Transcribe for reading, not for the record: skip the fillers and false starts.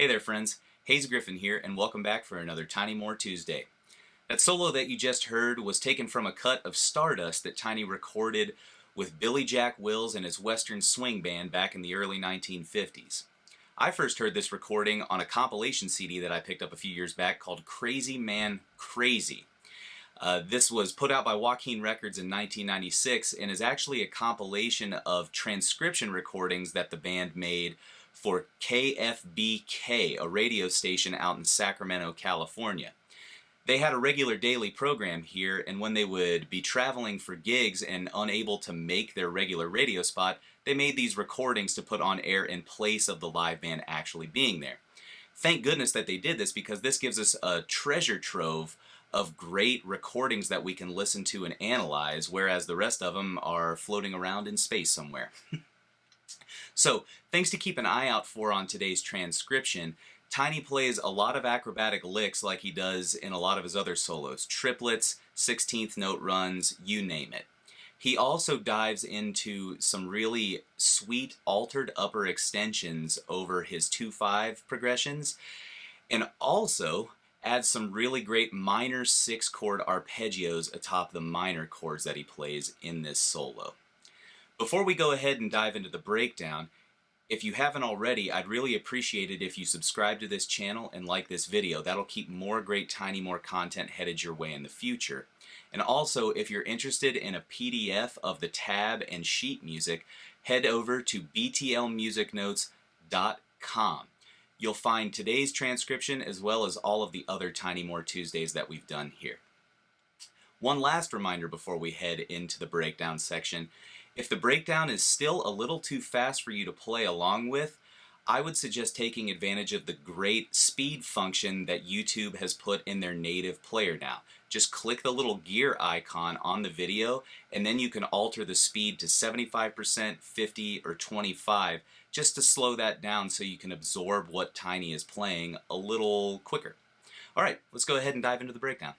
Hey there friends, HayesGriffin here and welcome back for another Tiny More Tuesday. That solo that you just heard was taken from a cut of Stardust that Tiny recorded with Billy Jack Wills and his Western Swing Band back in the early 1950s. I first heard this recording on a compilation CD that I picked up a few years back called Crazy Man Crazy. This was put out by Joaquin Records in 1996 and is actually a compilation of transcription recordings that the band made for KFBK, a radio station out in Sacramento, California. They had a regular daily program here, and when they would be traveling for gigs and unable to make their regular radio spot, they made these recordings to put on air in place of the live band actually being there. Thank goodness that they did this, because this gives us a treasure trove of great recordings that we can listen to and analyze, whereas the rest of them are floating around in space somewhere. So, things to keep an eye out for on today's transcription. Tiny plays a lot of acrobatic licks like he does in a lot of his other solos. Triplets, 16th note runs, you name it. He also dives into some really sweet altered upper extensions over his 2/5 progressions, and also adds some really great minor 6-chord arpeggios atop the minor chords that he plays in this solo. Before we go ahead and dive into the breakdown, if you haven't already, I'd really appreciate it if you subscribe to this channel and like this video. That'll keep more great Tiny More content headed your way in the future. And also, if you're interested in a PDF of the tab and sheet music, head over to btlmusicnotes.com. You'll find today's transcription as well as all of the other Tiny More Tuesdays that we've done here. One last reminder before we head into the breakdown section. If the breakdown is still a little too fast for you to play along with, I would suggest taking advantage of the great speed function that YouTube has put in their native player now. Just click the little gear icon on the video, and then you can alter the speed to 75%, 50, or 25 just to slow that down so you can absorb what Tiny is playing a little quicker. Alright, let's go ahead and dive into the breakdown.